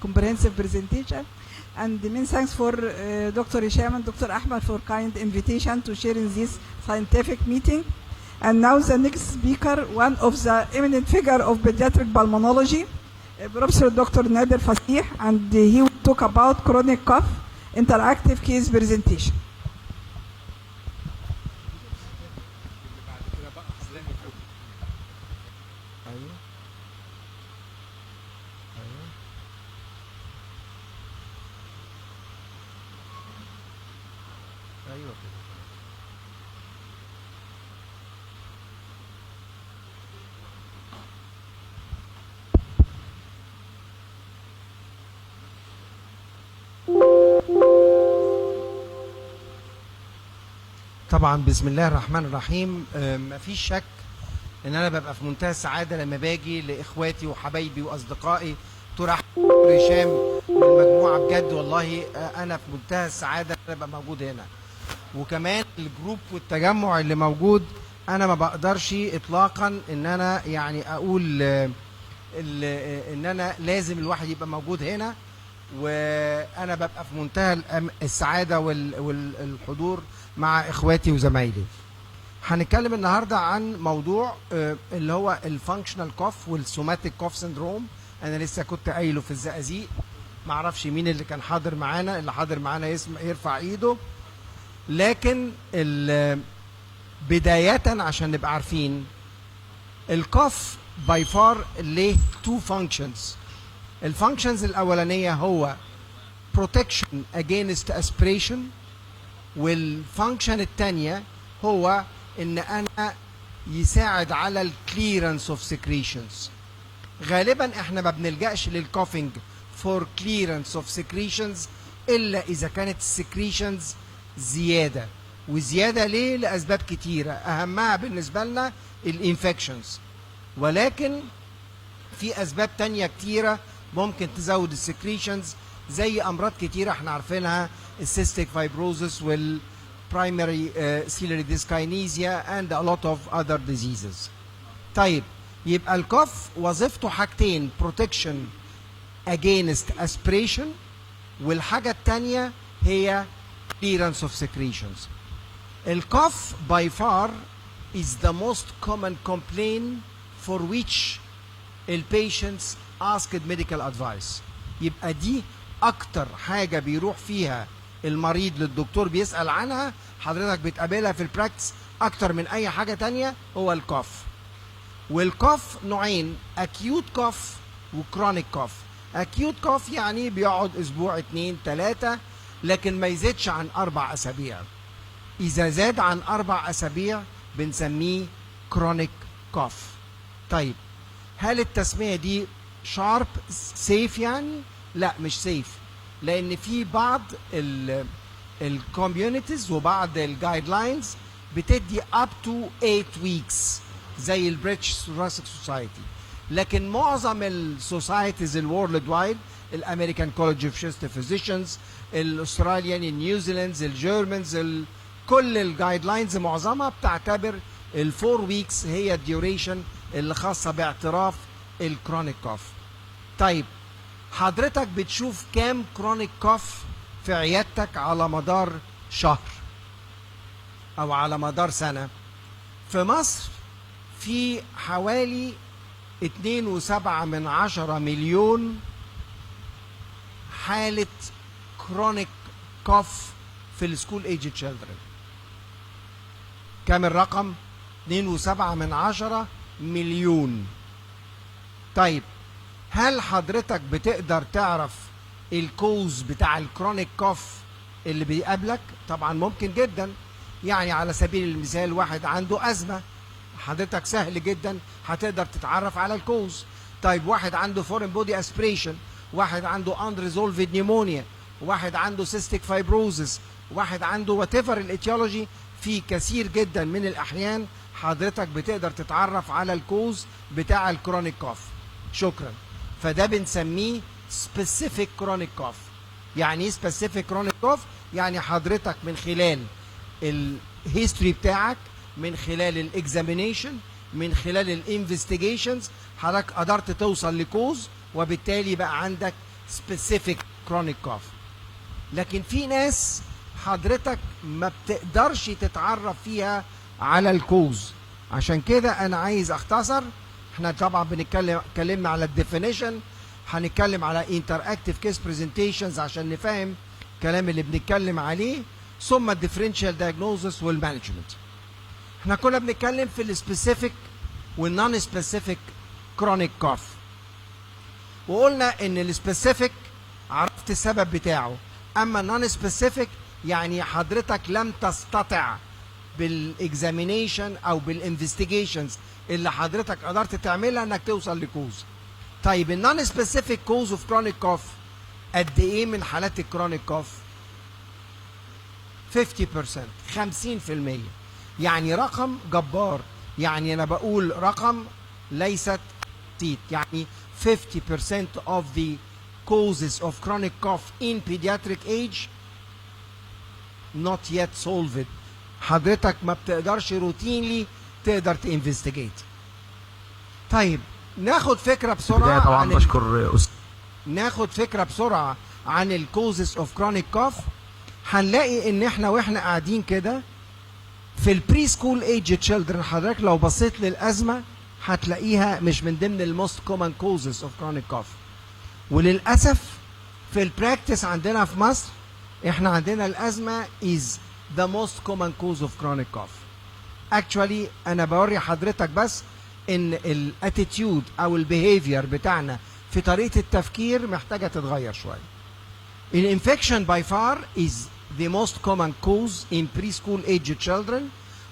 comprehensive presentation. And many thanks for Dr. Hisham and Dr. Ahmad for kind invitation to share in this scientific meeting. And now the next speaker, one of the eminent figure of pediatric pulmonology, Professor Dr. Nader Fasih, and he will talk about chronic cough, interactive case presentation. طبعا بسم الله الرحمن الرحيم. مفيش شك ان انا ببقى في منتهى السعاده لما باجي لاخواتي وحبايبي واصدقائي دكتور احمد ودكتور هشام والمجموعه. بجد والله انا في منتهى السعاده ان انا ابقى موجود هنا، وكمان الجروب والتجمع اللي موجود. انا ما بقدرش اطلاقا ان انا يعني اقول ان انا لازم الواحد يبقى موجود هنا، وانا ببقى في منتهى السعاده والحضور مع اخواتي وزمايلي. هنتكلم النهارده عن موضوع اللي هو الفانكشنال كوف والسوماتيك كوف سندروم. انا لسه كنت قايله في الزقازيق، معرفش مين اللي كان حاضر معانا. اللي حاضر معانا يرفع ايده. لكن بدايه عشان نبقى عارفين، الكوف باي فار ليه تو فانكشنز. الفانكشنز الاولانيه هو protection against aspiration، والفانكشن الثانيه هو ان انا يساعد على الكليرنس اوف سكريشنز. غالبا احنا ما بنلجاش للكوفينج فور كليرنس اوف سكريشنز الا اذا كانت السكريشنز زياده. وزياده ليه؟ لاسباب كتيره، اهمها بالنسبه لنا الانفكشنز، ولكن في اسباب تانية كتيره ممكن تزود السكريشنز، زي امراض كتيره احنا عارفينها، السيستيك فايبروزس والبرايمري سيلري ديسكاينيزيا and a lot of other diseases. طيب يبقى الكوف وظيفته حاجتين، protection against aspiration، والحاجه الثانيه هي clearance of secretions. الكوف by far is the most common complaint for which patients asked medical advice. يبقى دي اكتر حاجه بيروح فيها المريض للدكتور بيسأل عنها، حضرتك بتقابلها في البراكتس اكتر من اي حاجه تانية، هو الكوف. والكوف نوعين، اكيوت كوف وكرونيك كوف. اكيوت كوف يعني بيقعد اسبوع 2 3 لكن ما يزيدش عن 4 اسابيع. اذا زاد عن 4 اسابيع بنسميه كرونيك كوف. طيب هل التسميه دي شارب سيف يعني؟ لا مش سيف، لان في بعض الكوميونيتيز وبعض الجايد لاينز بتدي up to 8 weeks زي البريتش ثوراسيك سوسايتي، لكن معظم السوسايتيز الورلد وايد، الامريكان كولج اوف شيست فيزيشنز، الاستراليان، النيوزيلندز، الجيرمنز، كل الجايد لاينز معظمها بتعتبر الفور ويكس هي الديوريشن اللي خاصه باعتراف الكرونيك كوف. طيب حضرتك بتشوف كام كرونيك كوف في عيادتك على مدار شهر او على مدار سنه؟ في مصر في حوالي 2.7 مليون حاله كرونيك كوف في السكول ايج تشيلدرن. كام الرقم؟ 2.7 مليون. طيب هل حضرتك بتقدر تعرف الكوز بتاع الكرونيك كوف اللي بيقابلك؟ طبعا ممكن جدا. يعني على سبيل المثال واحد عنده أزمة، حضرتك سهل جدا هتقدر تتعرف على الكوز. طيب واحد عنده فورين بودي اسبريشن، واحد عنده اندريزولفد نيمونيا، واحد عنده سيستيك فايبروزس، واحد عنده وات ايفر الايتيولوجي، في كثير جدا من الاحيان حضرتك بتقدر تتعرف على الكوز بتاع الكرونيك كوف. شكرا. فده بنسميه سبيسيفيك كرونيك كوف. يعني ايه سبيسيفيك كرونيك كوف؟ يعني حضرتك من خلال الهيستوري بتاعك، من خلال الاكزامينيشن، من خلال الانفستيجيشنز، حضرتك قدرت توصل لكوز، وبالتالي بقى عندك specific chronic cough. لكن في ناس حضرتك ما بتقدرش تتعرف فيها على الكوز، عشان كده انا عايز اختصر. احنا طبعا اتكلمنا على الديفينيشن، هنتكلم على interactive case presentations عشان نفهم الكلام اللي بنتكلم عليه، ثم الديفرنشال diagnosis والمانجمنت. احنا كنا بنتكلم في السبيسيفيك والنون سبيسيفيك كرونيك كوف، وقلنا ان السبيسيفيك عرفت السبب بتاعه، اما النون سبيسيفيك يعني حضرتك لم تستطع بالاكزامينيشن او بالانفستيجيشنز اللي حضرتك قدرت تعملها انك توصل لكوز. طيب النون سبيسيفيك كوز اوف كرونيك كوف قد ايه من حالات الكرونيك كوف؟ 50%، 50%. يعني رقم جبار. يعني انا بقول رقم ليست تيت، يعني 50% of the causes of chronic cough in pediatric age not yet solved. حضرتك ما بتقدرش روتينلي تقدر تانفستيجيت. طيب ناخد فكره بسرعه طبعا بشكر ناخد فكره بسرعه عن الكوزز اوف كرونيك كوف. هنلاقي ان احنا واحنا قاعدين كده في البري سكول ايج تشيلدرن، حضرتك لو بصيت للازمه هتلاقيها مش من ضمن الموست كومن كوزز اوف كرونيك كوف. وللاسف في البراكتس عندنا في مصر احنا عندنا الازمه is the most common cause of chronic cough. actually انا بوري حضرتك بس ان الاتيتيود او البيهيفير بتاعنا في طريقه التفكير محتاجه تتغير شويه. الانفكشن by far is the most common cause in preschool age children،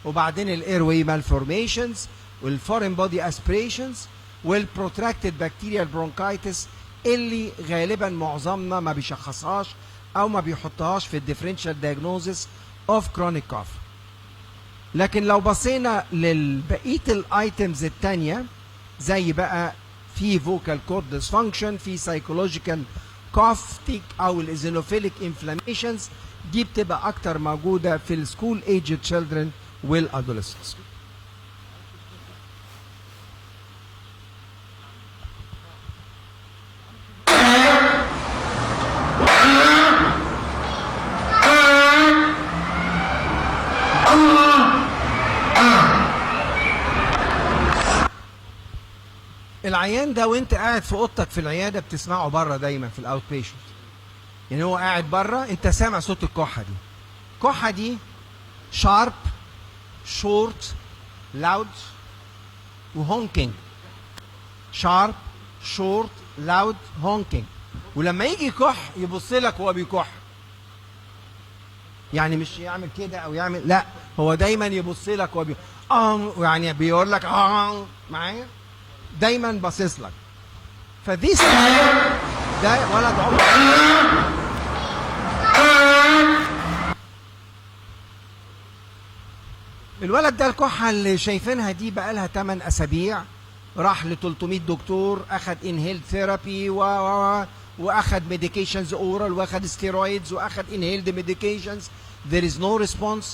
وبعدين الايرواي malformations والفورين بودي aspirations والبروتراكتد بكتيريال برونكايتس اللي غالبا معظمنا ما بيشخصهاش او ما بيحطهاش في الديفرنشال دايجنوزس اوف كرونيك كوف. لكن لو بصينا لبقيه الايتمز الثانيه زي بقى في فوكال كورد ديسفانكشن، في سايكولوجيكال كوفتيك او الايزينوفيليك انفلاميشنز، دي بتبقى اكتر موجوده في السكول ايج تشيلدرن والادوليسنتس. العيان ده وانت قاعد في اوضتك في العياده بتسمعه بره دايما في الاوت بيشنت. يعني هو قاعد بره انت سامع صوت الكحه دي. الكحه دي شارب، شورت، لاود وهونكينج. شارب، شورت، لاود، هونكينج. ولما يجي يكح يبص لك وهو بيكح. يعني مش يعمل كده او يعمل، لا هو دايما يبص لك وهو يعني بيقول لك معايا، دايما باصص لك. فدي ده ولد عمره الولد ده الكحه اللي شايفينها دي بقى لها 8 اسابيع، راح ل 300 دكتور، اخد انهيل ثيرابي واخد ميديكيشنز اورال واخد ستيرويدز واخد انهيلد ميديكيشنز. there is no response.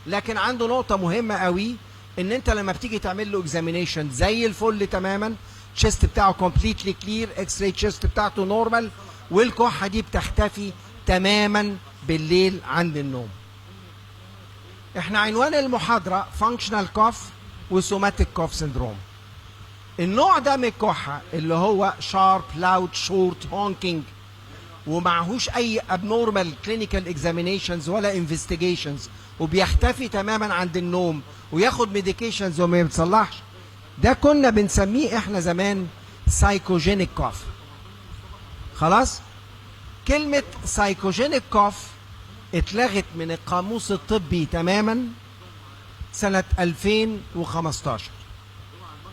لكن عنده نقطه مهمه قوي، ان انت لما بتيجي تعمل له اكزامينيشن زي الفل تماما، الشيست بتاعه كومبليتلي كلير، اكس راي تشيست بتاعته نورمال، والكحه دي بتختفي تماما بالليل عند النوم. احنا عنوان المحاضره فانكشنال كوف وسوماتيك كوف سيندروم. النوع ده من الكحه اللي هو شارب، لاود، شورت، هونكينج، ومعهوش اي ابنورمال كلينيكال اكزامينيشنز ولا انفستيجيشنز، وبيختفي تماما عند النوم وياخد ميديكيشنز وما بيتصلحش، ده كنا بنسميه احنا زمان سايكوجينيك كوف. خلاص؟ كلمة سايكوجينيك كوف اتلغت من القاموس الطبي تماما سنة 2015،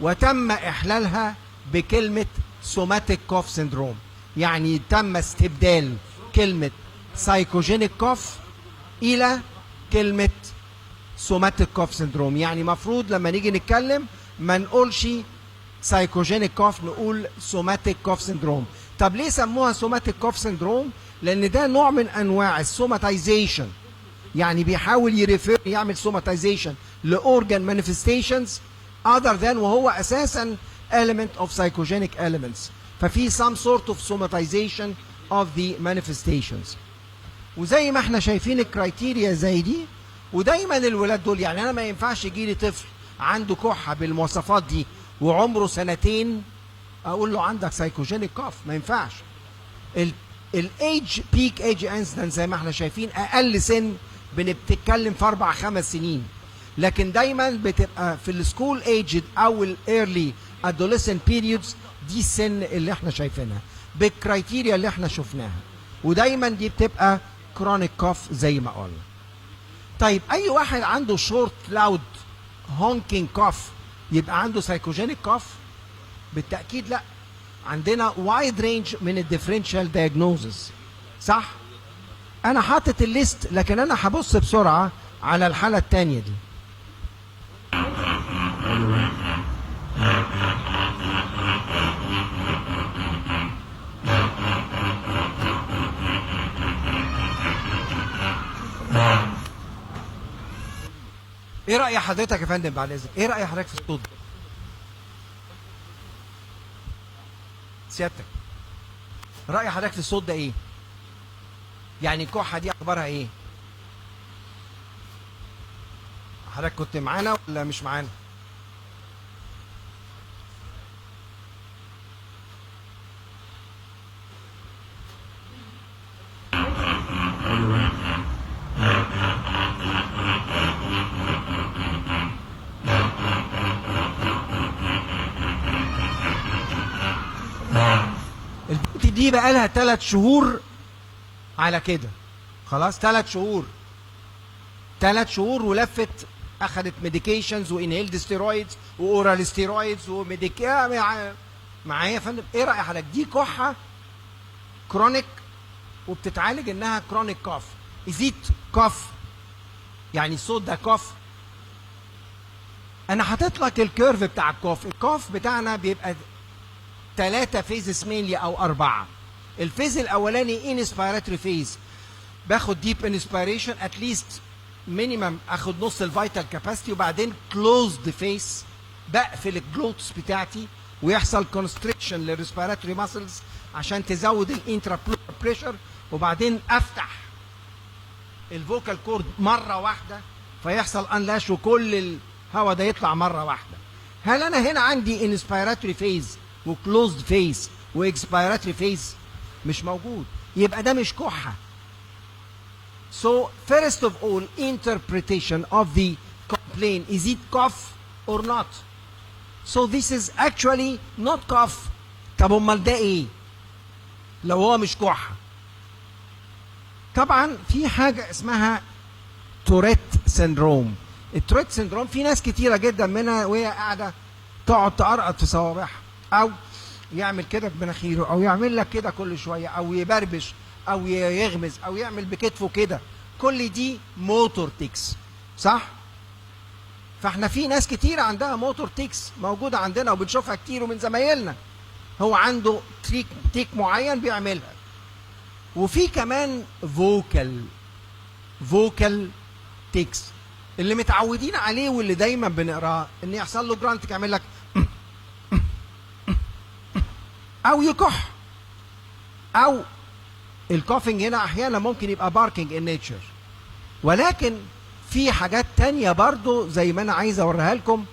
وتم احلالها بكلمة سوماتيك كوف سيندروم. يعني تم استبدال كلمة سايكوجينيك كوف إلى كلمة سوماتيك كوف سيندروم. يعني مفروض لما نيجي نتكلم ما نقولش سايكوجينيك كوف، نقول سوماتيك كوف سيندروم. طب ليه سموها سوماتيك كوف سيندروم؟ لأن ده نوع من أنواع السوماتيزيشن، يعني بيحاول يعمل سوماتيزيشن لأورجان مانيفستيشنز other than وهو أساسا element of psychogenic elements. ففي some sort of somatization of the manifestations. وزي ما احنا شايفين الكرايتيريا زي دي، ودايما الولاد دول، يعني انا ما ينفعش يجي لي طفل عنده كحه بالمواصفات دي وعمره سنتين اقول له عندك سايكوجينيك كاف، ما ينفعش. الايج بيك ايج انسيدنت زي ما احنا شايفين اقل سن بنتكلم في 4-5 سنين، لكن دايما بتبقى في السكول ايج او الايرلي ادوليسنت بيريودز، دي السن اللي احنا شايفينها بالكرايتيريا اللي احنا شفناها، ودايما دي بتبقى كرونيك كاف زي ما قلنا. طيب اي واحد عنده شورت لاود هونكينج كاف يبقى عنده سايكوجينيك كاف؟ بالتاكيد لا. عندنا وايد رينج من الديفرنشال دايجنوزز، صح؟ انا حاطط الليست، لكن انا هبص بسرعه على الحاله الثانيه دي. ايه رأي حضرتك يا فندم بعد اذنك؟ ايه رأي حضرتك في الصوت ده؟ سيادتك رأي حضرتك في الصوت ده ايه؟ يعني الكحة دي اخبارها ايه؟ حضرتك كنت معانا ولا مش معانا؟ البنت دي بقى لها 3 شهور على كده، خلاص 3 شهور، 3 شهور ولفت، اخذت ميديكيشنز وانهيلد ستيرويدز واورال ستيرويدز معايا يا فندم. ايه راي حضرتك؟ دي كحه كرونيك وبتتعالج انها كرونيك كاف. ازيت كاف يعني الصوت ده كاف. انا حاطط لك الكيرف بتاع الكاف. الكاف بتاعنا بيبقى 3 فيزز مينلي او 4. الفيز الاولاني انسبيراتوري فيز، باخد ديب انسبيريشن اتليست مينيمم، اخد نص الفيتال كاباسيتي، وبعدين كلوزد فيس، بقفل الجلوتس بتاعتي ويحصل كونستريكشن للريسبيراتوري ماسلز عشان تزود الانترا بريشر، وبعدين افتح الفوكال كورد مره واحده فيحصل انلاش وكل الهواء ده يطلع مره واحده. هل انا هنا عندي انسبيراتوري فيز وكلوزد فيس واكسبيراتوري فيز؟ مش موجود، يبقى ده مش كحه. So first of all, interpretation of the complaint, is it cough or not? So this is actually not cough. طب امال ده ايه لو هو مش كحه؟ طبعا في حاجه اسمها توريت سيندروم. التوريت سيندروم في ناس كتيره جدا منها وهي قاعده تقعد تقرقط في صوابعها، او يعمل كده بمناخيره، او يعمل لك كده كل شويه، او يبربش، او يغمز، او يعمل بكتفه كده. كل دي موتور تيكس، صح؟ فاحنا في ناس كتير عندها موتور تيكس موجوده عندنا وبنشوفها كتير ومن زمايلنا، هو عنده تيك معين بيعملها. وفي كمان فوكال تيكس اللي متعودين عليه واللي دايما بنقراه، ان يحصل له جرانتك يعمل لك او يكح، او الكوفينج هنا احيانا ممكن يبقى باركينج ان نيتشر. ولكن في حاجات تانية برضو زي ما انا عايز اوريها لكم،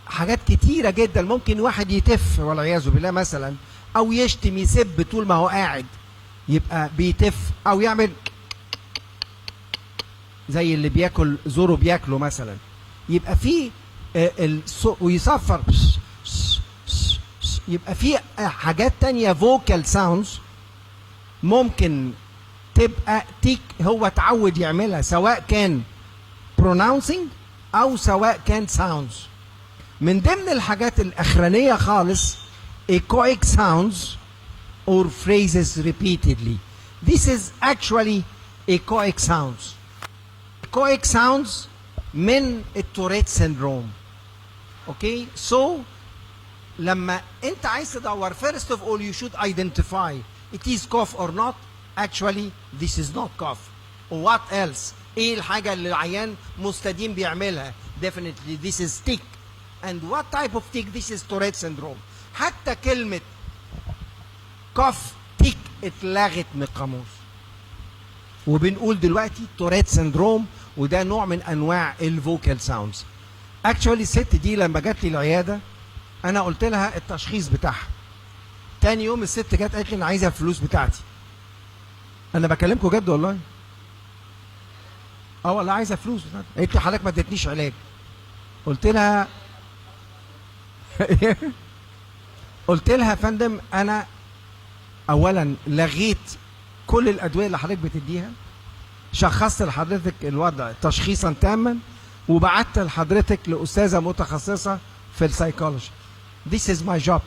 حاجات كتيرة جدا. ممكن واحد يتف والعياذ بالله مثلا، او يشتم يسب طول ما هو قاعد يبقى بيتف، او يعمل زي اللي بياكل زوره بياكله مثلا، يبقى في ويصفر، يبقى في حاجات تانية فوكال ساوندز ممكن تبقى تيك هو اتعود يعملها، سواء كان pronouncing او سواء كان sounds. من ضمن الحاجات الاخرانيه خالص echoic sounds or phrases repeatedly. This is actually echoic sounds. echoic sounds من التوريت سيندروم. اوكي، سو لما انت عايز تدور first of all you should identify it is cough or not. Actually this is not cough. What else? ايه الحاجة اللي العيان مستديم بيعملها؟ Definitely this is tick. And what type of tick? This is Tourette syndrome. حتى كلمة cough tick اتلغت من القاموس، وبنقول دلوقتي توريت سندروم، وده نوع من انواع الفوكال ساوندز. اكشولي الست دي لما جت لي العياده انا قلت لها التشخيص بتاعها. تاني يوم الست جت قالت لي انا عايزه الفلوس بتاعتي. انا بكلمكم جد والله. والله عايزه فلوس. قالت لي حضرتك ما اديتنيش علاج. قلت لها قلت لها يا فندم انا اولا لغيت كل الادويه اللي حضرتك بتديها، شخصت لحضرتك الوضع تشخيصا تاما، وبعت لحضرتك لاستاذه متخصصه في السايكولوجي. This is my job.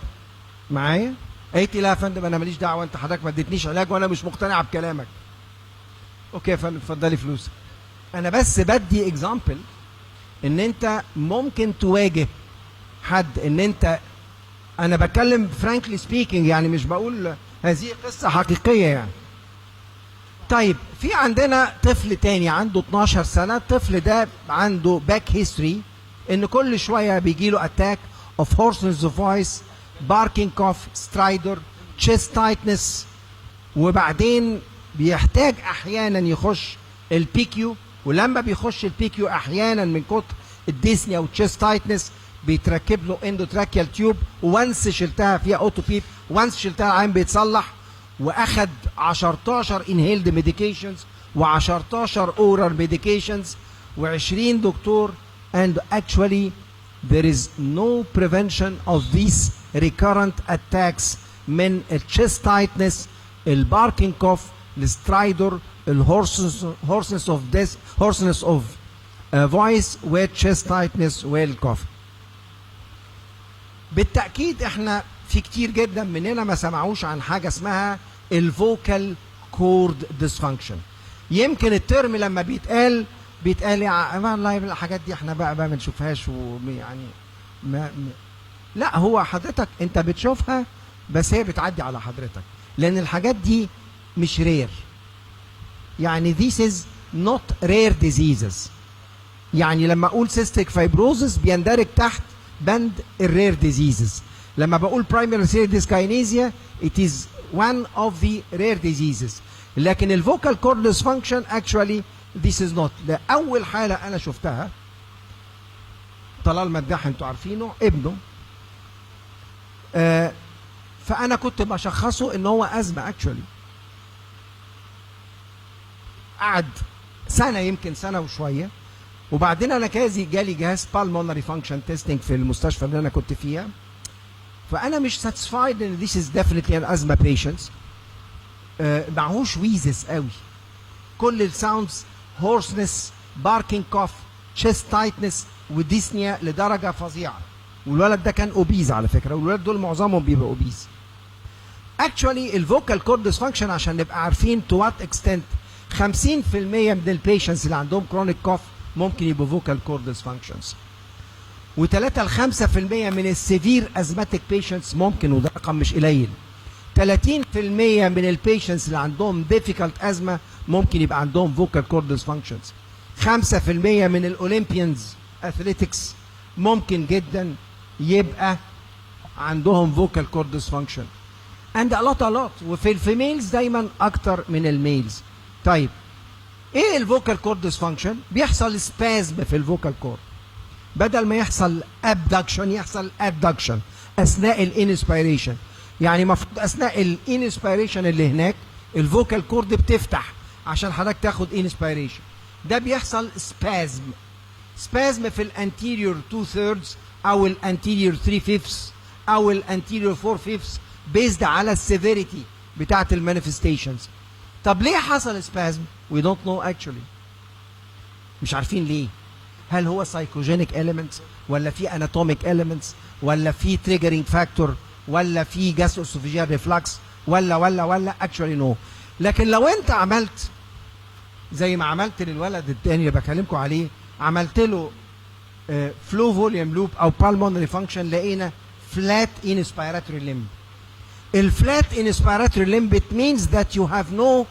معايا؟ قالت لي لا يا فندم انا ماليش دعوه، انت حضرتك ما اديتنيش علاج وانا مش مقتنعه بكلامك. اوكي يا فندم اتفضلي فلوسك. انا بس بدي اكزامبل ان انت ممكن تواجه حد، ان انت، انا بتكلم فرانكلي سبيكينج، يعني مش بقول هذه قصه حقيقيه يعني. طيب في عندنا طفل تاني عنده 12 سنه، الطفل ده عنده باك هيستوري ان كل شويه بيجي له اتاك اوف هورسنس اوف فويس، باركينج كوف، سترايدر، تشيست تايتنس، وبعدين بيحتاج احيانا يخش البي كيو، ولما بيخش البي كيو احيانا من كتر الديسنيا والتشيست تايتنس بيتركب له اندوتراكيال تيوب، وانس شلتها فيها اوتو بيب، وانس شلتها العين بيتصلح، واخد 10 انهيلد ميديكيشنز و10 اورال ميديكيشنز و20 دكتور. and actually there is no prevention of these recurrent attacks من الchest tightness، الباركينج كوف، السترايدر، الهورسنس اوف voice والchest tightness والكوف. بالتأكيد احنا في كتير جدا مننا ما سمعوش عن حاجة اسمها الفوكال كورد ديسفانكشن. يمكن الترم لما بيتقال والله الحاجات دي احنا بقى ما بنشوفهاش، ويعني لا، هو حضرتك انت بتشوفها بس هي بتعدي على حضرتك، لان الحاجات دي مش رير. يعني this is not rare diseases. يعني لما اقول cystic fibrosis بيندرج تحت بند الرير ديزيزز. لما بقول primary serious dyskinesia it is one of the rare diseases. لكن الفوكال كورد dysfunction actually this is not. ده اول حاله انا شفتها طلال مداح، انتوا عارفينه، ابنه. فانا كنت بشخصه ان هو ازمه actually. قعد سنه، يمكن سنه وشويه، وبعدين انا جالي جهاز pulmonary function testing في المستشفى اللي انا كنت فيها، فانا مش satisfied ان this is definitely an asthma patient. معهوش ويزس قوي، كل الساوندز هورسنس، باركينج كوف، تشيست تايتنس وديسنيا لدرجه فظيعه. والولد ده كان اوبيز على فكره، والولاد دول معظمهم بيبقى اوبيز. اكشولي الفوكال كورد ديسفانكشن عشان نبقى عارفين تو وات اكستنت 50% من البيشنتس اللي عندهم كرونيك كوف ممكن يبقوا فوكال كورد ديسفانكشنز، و3 ل 5% من السيفير ازماتيك بيشنتس ممكن، وده رقم مش قليل. 30% من البيشنتس اللي عندهم ديفيكالت ازمه ممكن يبقى عندهم فوكال كورد ديسفانكشنز. 5% من الاولمبيانز اثليتكس ممكن جدا يبقى عندهم فوكال كورد ديسفانكشن. and a lot وفي الفيميلز دايما اكتر من الميلز. طيب ايه الفوكال كورد ديسفانكشن؟ بيحصل سبازم في الفوكال كورد، بدل ما يحصل ابدكشن يحصل ادكشن اثناء الانسبيريشن. يعني المفروض اثناء الانسبيريشن اللي هناك الفوكال كورد بتفتح عشان حضرتك تاخد انسبيريشن، ده بيحصل سبازم في الانتيريور 2/3 او الانتيريور 3/5 او الانتيريور 4/5 بيزد على السيفيريتي بتاعت المانيفستيشنز. طب ليه حصل سبازم؟ we don't know actually. مش عارفين ليه. هل هو psychogenic elements ولا في anatomic elements ولا في triggering factor ولا في gastroesophageal reflux ولا actually no. لكن لو انت عملت زي ما عملت للولد التاني اللي بكلمكم عليه، عملت له flow volume loop او pulmonary function، لقينا flat inspiratory limb. الفلات inspiratory limb it means that you have no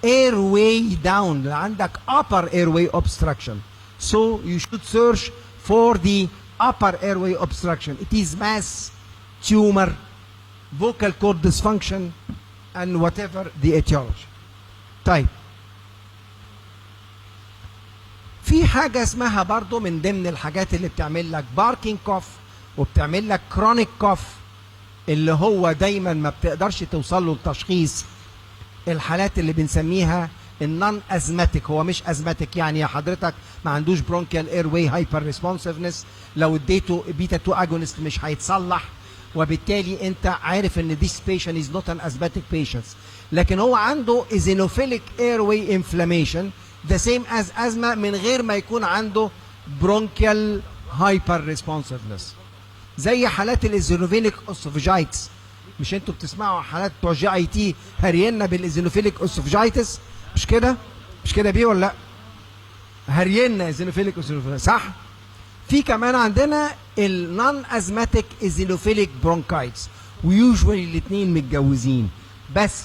airway down، عندك upper airway obstruction. So you should search for the upper airway obstruction. It is mass, tumor, vocal cord dysfunction and whatever the etiology. طيب في حاجة اسمها برضو من ضمن الحاجات اللي بتعمل لك باركينج كوف وبتعمل لك كرونيك كوف، اللي هو دايما ما بتقدرش توصل له التشخيص، الحالات اللي بنسميها النون ازماتيك. هو مش ازماتيك يعني يا حضرتك ما عندوش برونكيال اير واي هايبر ريسبونسفنس، لو اديته بيتا 2 اجونست مش هيتصلح، وبالتالي انت عارف ان this patient is not an asthmatic patient، لكن هو عنده eosinophilic airway inflammation the same as asthma من غير ما يكون عنده bronchial hyper responsiveness. زي حالات الايزينوفيليك اوسوفيجايتس، مش انتوا بتسمعوا حالات بتوع جي اي تي هرينا بالايزينوفيليك اوسوفيجايتس؟ مش كده؟ مش كده بيه ولا لا؟ هرينا ايزينوفيليك اوسوفيجايتس صح؟ في كمان عندنا النون ازماتيك ايزينوفيليك برونكايتس، ويوجوالي الاثنين متجوزين، بس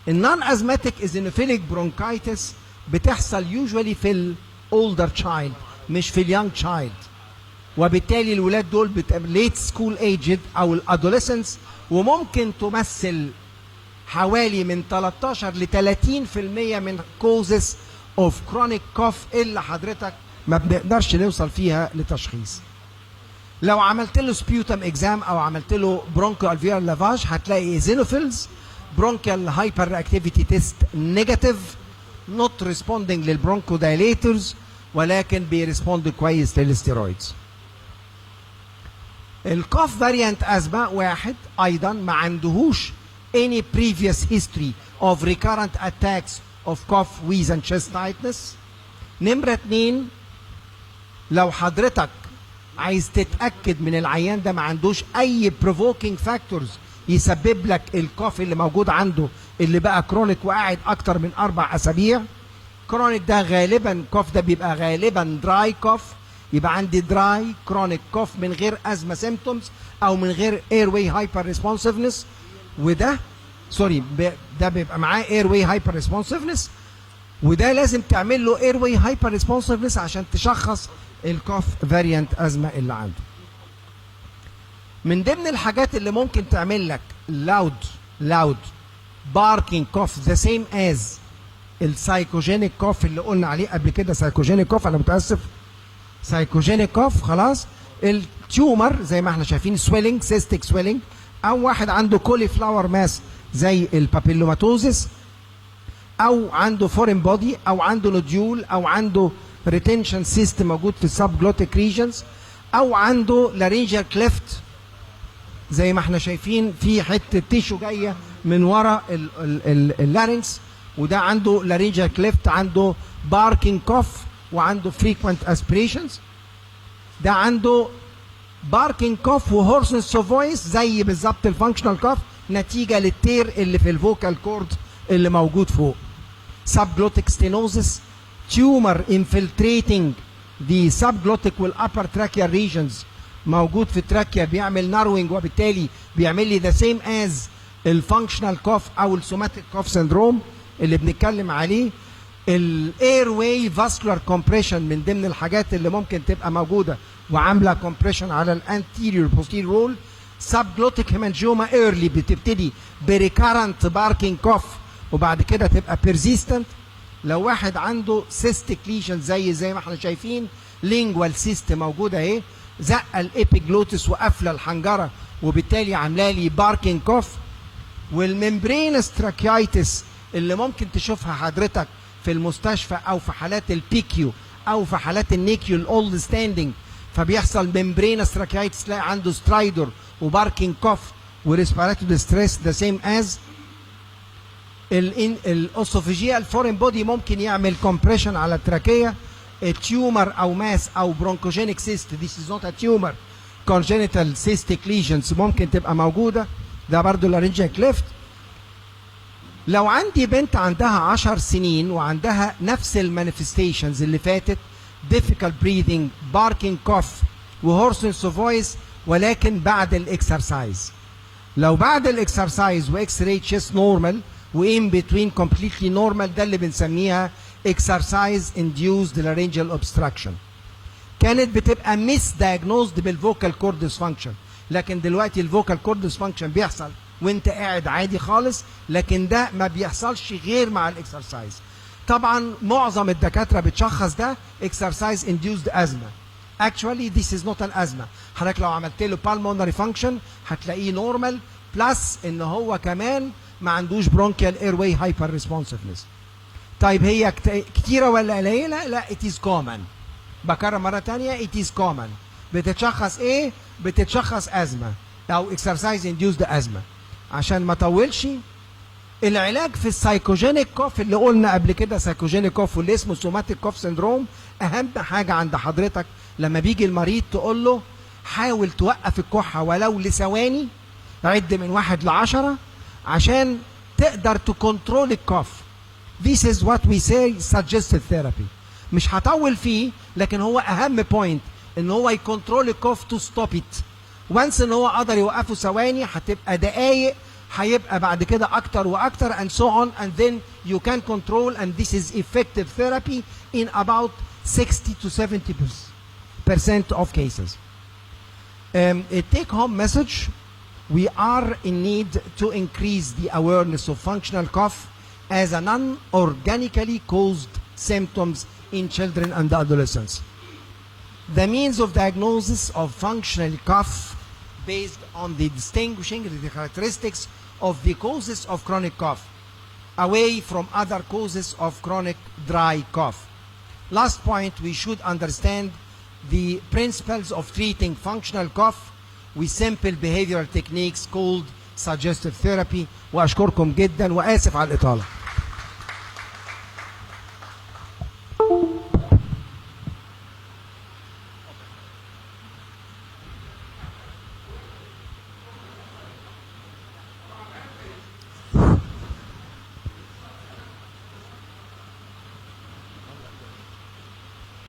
النون ازماتيك ايزينوفيليك برونكايتس بتحصل يوجوالي في الاولدر تشايلد مش في اليونج تشايلد، وبالتالي الولاد دول ليت سكول ايجد او الادوليسنس، وممكن تمثل حوالي من 13 ل 30% من كوزز اوف كرونيك كوف اللي حضرتك ما بنقدرش نوصل فيها لتشخيص. لو عملت له سبيوتم اكزام او عملت له برونكو الفيار لافاج هتلاقي ايزينوفيلز، برونكيال هايبر اكتيفيتي تيست نيجاتيف، نوت ريسبوندنج للبرونكو دايليترز، ولكن بيرسبوند كويس للستيرويدز. الكوف فاريانت ازمه واحد ايضا ما عندهوش any previous history of recurrent attacks of cough, wheeze and chest tightness. نمرة 2 لو حضرتك عايز تتأكد من العيان ده ما عندوش أي provoking factors يسبب لك الكوف اللي موجود عنده اللي بقى كرونيك وقاعد أكتر من 4 أسابيع. كرونيك ده غالبا كوف ده بيبقى غالبا دراي كوف، يبقى عندي دراي كرونيك كوف من غير أزمة سيمتومز أو من غير اير واي هايبر ريسبونسفنس، وده سوري ده بيبقى معاه اير واي هايبر ريسبونسفنس، وده لازم تعمل له اير واي هايبر ريسبونسفنس عشان تشخص الكوف فاريانت ازمه اللي عنده. من ضمن الحاجات اللي ممكن تعمل لك loud barking cough the same as السايكوجينيك كوف اللي قلنا عليه قبل كده، سايكوجينيك كوف، انا متاسف، سايكوجينيك كوف خلاص. التيومر زي ما احنا شايفين سويلنج، سيستيك سويلنج، او واحد عنده كولي فلاور ماس زي البابيلوماتوزيس، او عنده فورين بودي، او عنده نوديول، او عنده ريتنشن سيست موجود في السب جلوتيك ريجنز، او عنده لارينجيال كليفت زي ما احنا شايفين في حته تيشو جايه من ورا اللارينكس، وده عنده لارينجيال كليفت، عنده باركينج كوف، وعنده فريكوينت اسبريشنز. ده عنده باركينج كوف وهورسنس اوف فويس زي بالظبط الفانكشنال كوف نتيجه للتير اللي في الفوكال كورد اللي موجود فوق. subglottic stenosis, tumor infiltrating the subglottic والupper tracheal regions موجود في التراكيا بيعمل ناروينج، وبالتالي بيعمل لي the same as الفانكشنال كوف او السوماتيك كوف سندروم اللي بنتكلم عليه. الاير واي فاسكولار كومبريشن من ضمن الحاجات اللي ممكن تبقى موجوده وعامله كومبريشن على الانتيريور بوستيريور رول. subglottic hemangioma early بتبتدي بريكارنت باركينج كوف وبعد كده تبقى persistent. لو واحد عنده سيستيك ليشن زي ما احنا شايفين لينجوال سيست موجوده اهي، زقه الابيجلوتس وقافله الحنجره وبالتالي عامله لي باركينج كوف. والممبرينس تراكيايتس اللي ممكن تشوفها حضرتك في المستشفى او في حالات البيكيو او في حالات النيكيو الاولد ستاندنج، فبيحصل ممبرينس تراكيايتس تلاقي عنده سترايدر وباركينج كوف وريسبيراتوري ديستريس ذا سيم از. الاوسوفيجيال فورين بودي ممكن يعمل كومبريشن على التراكيه. تيومر او ماس او برونكوجينيك سيست، ذيس از نوت ا تيومر، كونجينيتال سيستيك ليجنز ممكن تبقى موجوده، ده برضه لارنجيال كليفت. لو عندي بنت عندها 10 سنين وعندها نفس المانيفستيشنز اللي فاتت، difficult breathing، barking cough وهورسنس اوف فويس، ولكن بعد الاكسرسايز. لو بعد الاكسرسايز واكس راي تشيست نورمال وان بتوين كومبليتلي نورمال، ده اللي بنسميها اكسرسايز انديوزد لارنجيال اوبستراكشن. كانت بتبقى ميس دايجنوزد بالفوكال كورد ديسفانكشن، لكن دلوقتي الفوكال كورد ديسفانكشن بيحصل وانت قاعد عادي خالص، لكن ده ما بيحصلش غير مع الاكسرسايز. طبعا معظم الدكاتره بتشخص ده exercise induced asthma. Actually this is not an asthma. حضرتك لو عملت له pulmonary function هتلاقيه نورمال، بلس ان هو كمان ما عندوش bronchial airway hyperresponsiveness. طيب هي كتيره ولا قليله؟ لا it is common. بكرر مره ثانيه it is common. بتتشخص ايه؟ بتتشخص ازمه او exercise induced asthma. عشان ما اطولش، العلاج في السايكوجينيك كوف اللي قلنا قبل كده سايكوجينيك كوف واللي اسمه سوماتيك كوف سندروم، اهم حاجه عند حضرتك لما بيجي المريض تقول له حاول توقف الكحه ولو لثواني، عد من 1 ل10 عشان تقدر تكنترول الكوف. This is what we say suggested therapy. مش هطول فيه، لكن هو اهم بوينت ان هو يكنترول الكوف تو ستوب ات. وانس ان هو قدر يوقفه ثواني هتبقى دقايق، هيبقى بعد كده اكتر واكتر and so on, and then you can control, and this is effective therapy in about 60 to 70% of cases. A take-home message: we are in need to increase the awareness of functional cough as a non-organically caused symptoms in children and adolescents. The means of diagnosis of functional cough based on the distinguishing the characteristics of the causes of chronic cough away from other causes of chronic dry cough. Last point, we should understand the principles of treating functional cough with simple behavioral techniques called suggestive therapy. وأشكركم جدا وآسف على الإطالة.